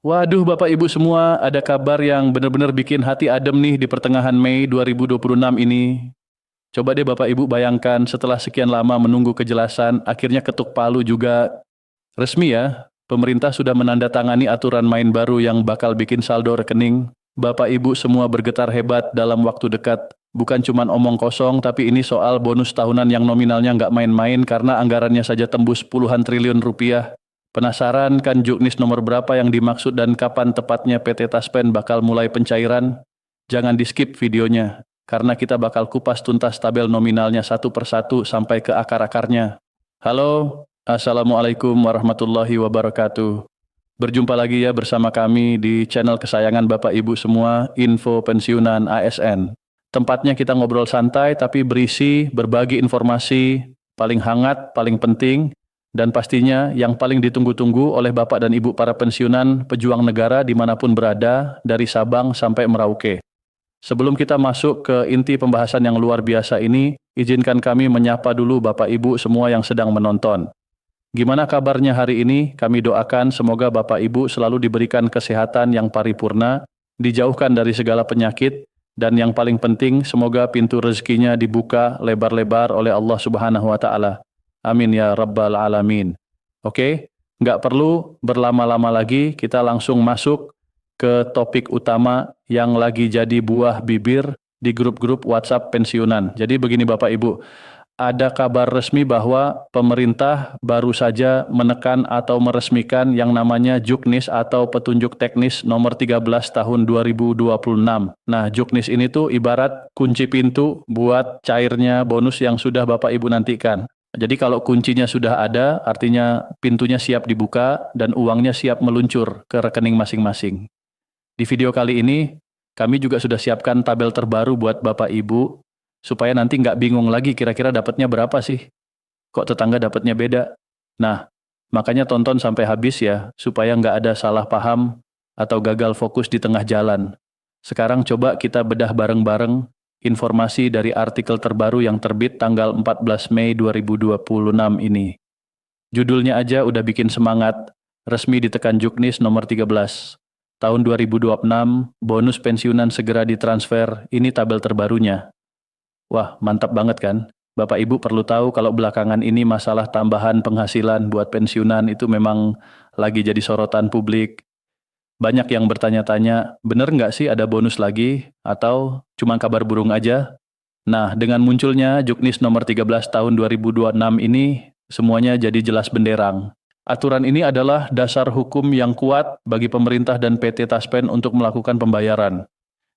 Waduh Bapak Ibu semua, ada kabar yang benar-benar bikin hati adem nih di pertengahan Mei 2026 ini. Coba deh Bapak Ibu bayangkan setelah sekian lama menunggu kejelasan, akhirnya ketuk palu juga resmi ya. Pemerintah sudah menandatangani aturan main baru yang bakal bikin saldo rekening. Bapak Ibu semua bergetar hebat dalam waktu dekat. Bukan cuman omong kosong, tapi ini soal bonus tahunan yang nominalnya nggak main-main karena anggarannya saja tembus puluhan triliun rupiah. Penasaran kan juknis nomor berapa yang dimaksud dan kapan tepatnya PT Taspen bakal mulai pencairan? Jangan di-skip videonya, karena kita bakal kupas tuntas tabel nominalnya satu persatu sampai ke akar-akarnya. Halo, Assalamualaikum warahmatullahi wabarakatuh. Berjumpa lagi ya bersama kami di channel kesayangan Bapak Ibu semua, Info Pensiunan ASN. Tempatnya kita ngobrol santai tapi berisi berbagi informasi paling hangat, paling penting, dan pastinya yang paling ditunggu-tunggu oleh Bapak dan Ibu para pensiunan pejuang negara dimanapun berada, dari Sabang sampai Merauke. Sebelum kita masuk ke inti pembahasan yang luar biasa ini, izinkan kami menyapa dulu Bapak Ibu semua yang sedang menonton. Gimana kabarnya hari ini? Kami doakan semoga Bapak Ibu selalu diberikan kesehatan yang paripurna, dijauhkan dari segala penyakit, dan yang paling penting semoga pintu rezekinya dibuka lebar-lebar oleh Allah Subhanahu wa Ta'ala. Amin ya Rabbal Alamin. Oke, nggak perlu berlama-lama lagi, kita langsung masuk ke topik utama yang lagi jadi buah bibir di grup-grup WhatsApp pensiunan. Jadi begini Bapak Ibu, ada kabar resmi bahwa pemerintah baru saja menekan atau meresmikan yang namanya Juknis atau Petunjuk Teknis nomor 13 tahun 2026. Nah, Juknis ini tuh ibarat kunci pintu buat cairnya bonus yang sudah Bapak Ibu nantikan. Jadi kalau kuncinya sudah ada, artinya pintunya siap dibuka dan uangnya siap meluncur ke rekening masing-masing. Di video kali ini, kami juga sudah siapkan tabel terbaru buat Bapak Ibu, supaya nanti nggak bingung lagi kira-kira dapatnya berapa sih? Kok tetangga dapatnya beda? Nah, makanya tonton sampai habis ya, supaya nggak ada salah paham atau gagal fokus di tengah jalan. Sekarang coba kita bedah bareng-bareng informasi dari artikel terbaru yang terbit tanggal 14 Mei 2026 ini. Judulnya aja udah bikin semangat, resmi ditekan Juknis nomor 13. Tahun 2026, bonus pensiunan segera ditransfer, ini tabel terbarunya. Wah, mantap banget kan? Bapak Ibu perlu tahu kalau belakangan ini masalah tambahan penghasilan buat pensiunan itu memang lagi jadi sorotan publik. Banyak yang bertanya-tanya, bener nggak sih ada bonus lagi? Atau cuma kabar burung aja? Nah, dengan munculnya Juknis nomor 13 tahun 2026 ini, semuanya jadi jelas benderang. Aturan ini adalah dasar hukum yang kuat bagi pemerintah dan PT Taspen untuk melakukan pembayaran.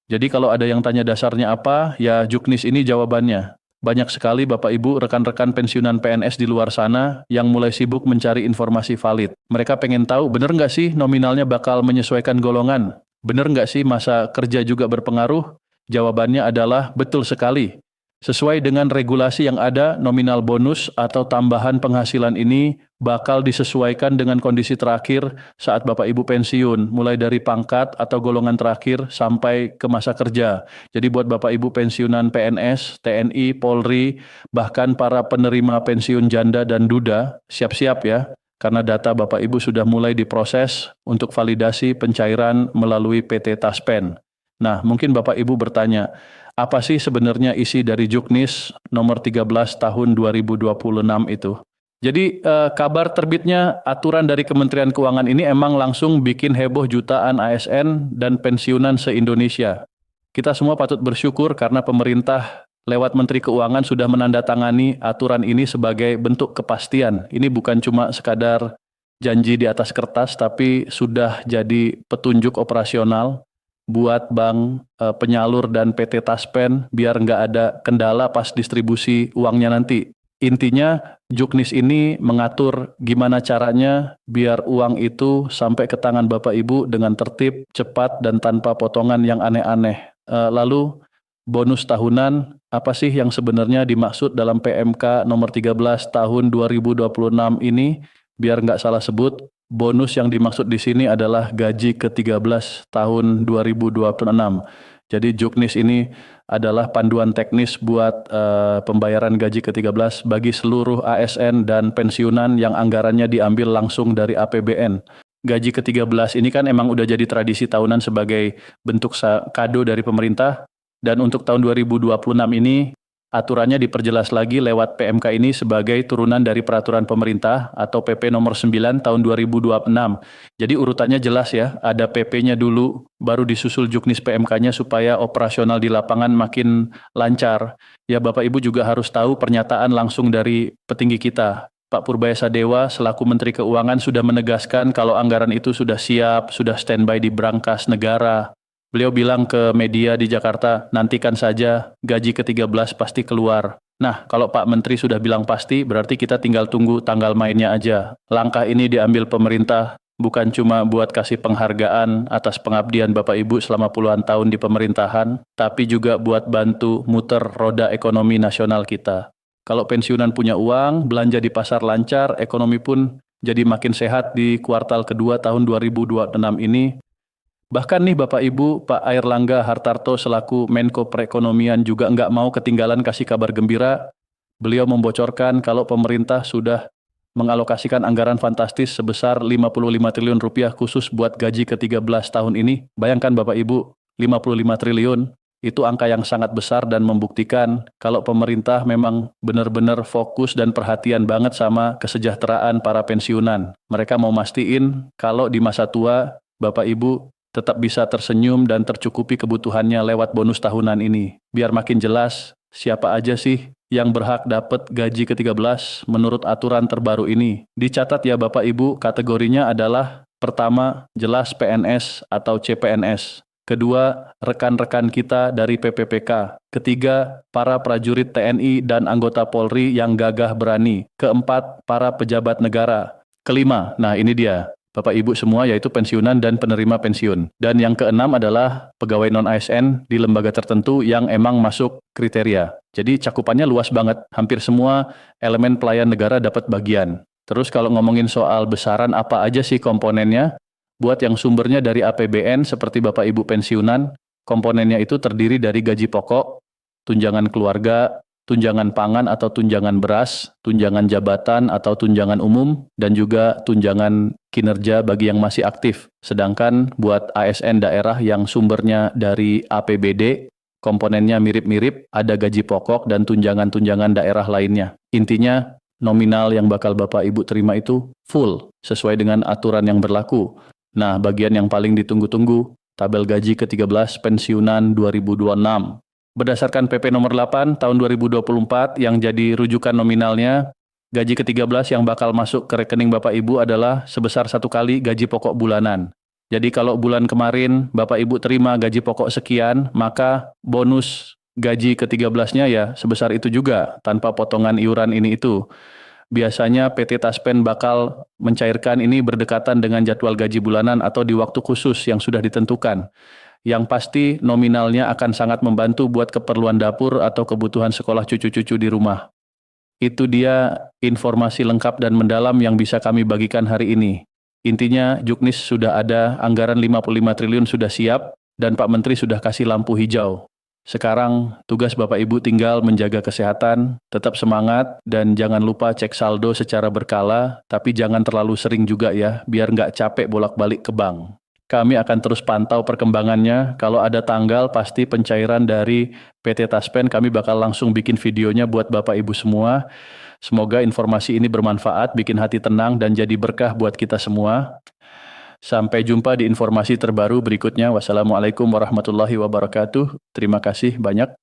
Jadi kalau ada yang tanya dasarnya apa, ya Juknis ini jawabannya. Banyak sekali Bapak Ibu rekan-rekan pensiunan PNS di luar sana yang mulai sibuk mencari informasi valid. Mereka pengen tahu bener nggak sih nominalnya bakal menyesuaikan golongan? Bener nggak sih masa kerja juga berpengaruh? Jawabannya adalah betul sekali. Sesuai dengan regulasi yang ada, nominal bonus atau tambahan penghasilan ini bakal disesuaikan dengan kondisi terakhir saat Bapak Ibu pensiun, mulai dari pangkat atau golongan terakhir sampai ke masa kerja. Jadi buat Bapak Ibu pensiunan PNS, TNI, Polri, bahkan para penerima pensiun janda dan duda, siap-siap ya, karena data Bapak Ibu sudah mulai diproses untuk validasi pencairan melalui PT Taspen. Nah, mungkin Bapak Ibu bertanya, apa sih sebenarnya isi dari Juknis nomor 13 tahun 2026 itu? Jadi kabar terbitnya aturan dari Kementerian Keuangan ini emang langsung bikin heboh jutaan ASN dan pensiunan se-Indonesia. Kita semua patut bersyukur karena pemerintah lewat Menteri Keuangan sudah menandatangani aturan ini sebagai bentuk kepastian. Ini bukan cuma sekadar janji di atas kertas, tapi sudah jadi petunjuk operasional buat bank, penyalur dan PT Taspen biar nggak ada kendala pas distribusi uangnya nanti. Intinya Juknis ini mengatur gimana caranya biar uang itu sampai ke tangan Bapak Ibu dengan tertib, cepat dan tanpa potongan yang aneh-aneh. Lalu bonus tahunan apa sih yang sebenarnya dimaksud dalam PMK nomor 13 tahun 2026 ini? Biar nggak salah sebut, bonus yang dimaksud di sini adalah gaji ke-13 tahun 2026. Jadi Juknis ini adalah panduan teknis buat pembayaran gaji ke-13 bagi seluruh ASN dan pensiunan yang anggarannya diambil langsung dari APBN. gaji ke-13 ini kan emang udah jadi tradisi tahunan sebagai bentuk kado dari pemerintah. Dan untuk tahun 2026 ini, aturannya diperjelas lagi lewat PMK ini sebagai turunan dari peraturan pemerintah atau PP nomor 9 tahun 2026. Jadi urutannya jelas ya, ada PP-nya dulu, baru disusul juknis PMK-nya supaya operasional di lapangan makin lancar. Ya Bapak Ibu juga harus tahu pernyataan langsung dari petinggi kita. Pak Purbaya Sadewa selaku Menteri Keuangan sudah menegaskan kalau anggaran itu sudah siap, sudah standby di brankas negara. Beliau bilang ke media di Jakarta, nantikan saja gaji ke-13 pasti keluar. Nah, kalau Pak Menteri sudah bilang pasti, berarti kita tinggal tunggu tanggal mainnya aja. Langkah ini diambil pemerintah bukan cuma buat kasih penghargaan atas pengabdian Bapak Ibu selama puluhan tahun di pemerintahan, tapi juga buat bantu muter roda ekonomi nasional kita. Kalau pensiunan punya uang, belanja di pasar lancar, ekonomi pun jadi makin sehat di kuartal kedua tahun 2026 ini. Bahkan nih Bapak Ibu, Pak Airlangga Hartarto selaku Menko Perekonomian juga nggak mau ketinggalan kasih kabar gembira. Beliau membocorkan kalau pemerintah sudah mengalokasikan anggaran fantastis sebesar 55 triliun rupiah khusus buat gaji ke-13 tahun ini. Bayangkan Bapak Ibu, 55 triliun itu angka yang sangat besar dan membuktikan kalau pemerintah memang benar-benar fokus dan perhatian banget sama kesejahteraan para pensiunan. Mereka mau mastiin kalau di masa tua Bapak Ibu tetap bisa tersenyum dan tercukupi kebutuhannya lewat bonus tahunan ini. Biar makin jelas siapa aja sih yang berhak dapat gaji ke-13 menurut aturan terbaru ini. Dicatat ya Bapak Ibu, kategorinya adalah pertama, jelas PNS atau CPNS. Kedua, rekan-rekan kita dari PPPK. Ketiga, para prajurit TNI dan anggota Polri yang gagah berani. Keempat, para pejabat negara. Kelima, nah ini dia, Bapak Ibu semua, yaitu pensiunan dan penerima pensiun. Dan yang keenam adalah pegawai non-ASN di lembaga tertentu yang emang masuk kriteria. Jadi cakupannya luas banget, hampir semua elemen pelayan negara dapat bagian. Terus kalau ngomongin soal besaran apa aja sih komponennya, buat yang sumbernya dari APBN seperti Bapak Ibu pensiunan, komponennya itu terdiri dari gaji pokok, tunjangan keluarga, tunjangan pangan atau tunjangan beras, tunjangan jabatan atau tunjangan umum, dan juga tunjangan kinerja bagi yang masih aktif. Sedangkan buat ASN daerah yang sumbernya dari APBD, komponennya mirip-mirip, ada gaji pokok dan tunjangan-tunjangan daerah lainnya. Intinya, nominal yang bakal Bapak Ibu terima itu full, sesuai dengan aturan yang berlaku. Nah, bagian yang paling ditunggu-tunggu, tabel gaji ke-13 pensiunan 2026. Berdasarkan PP nomor 8 tahun 2024 yang jadi rujukan nominalnya, gaji ke-13 yang bakal masuk ke rekening Bapak Ibu adalah sebesar 1 kali gaji pokok bulanan. Jadi kalau bulan kemarin Bapak Ibu terima gaji pokok sekian, maka bonus gaji ke-13-nya ya sebesar itu juga, tanpa potongan iuran ini itu. Biasanya PT Taspen bakal mencairkan ini berdekatan dengan jadwal gaji bulanan atau di waktu khusus yang sudah ditentukan. Yang pasti nominalnya akan sangat membantu buat keperluan dapur atau kebutuhan sekolah cucu-cucu di rumah. Itu dia informasi lengkap dan mendalam yang bisa kami bagikan hari ini. Intinya Juknis sudah ada, anggaran 55 triliun sudah siap, dan Pak Menteri sudah kasih lampu hijau. Sekarang tugas Bapak Ibu tinggal menjaga kesehatan, tetap semangat, dan jangan lupa cek saldo secara berkala, tapi jangan terlalu sering juga ya, biar nggak capek bolak-balik ke bank. Kami akan terus pantau perkembangannya. Kalau ada tanggal, pasti pencairan dari PT Taspen, kami bakal langsung bikin videonya buat Bapak Ibu semua. Semoga informasi ini bermanfaat, bikin hati tenang, dan jadi berkah buat kita semua. Sampai jumpa di informasi terbaru berikutnya. Wassalamualaikum warahmatullahi wabarakatuh. Terima kasih banyak.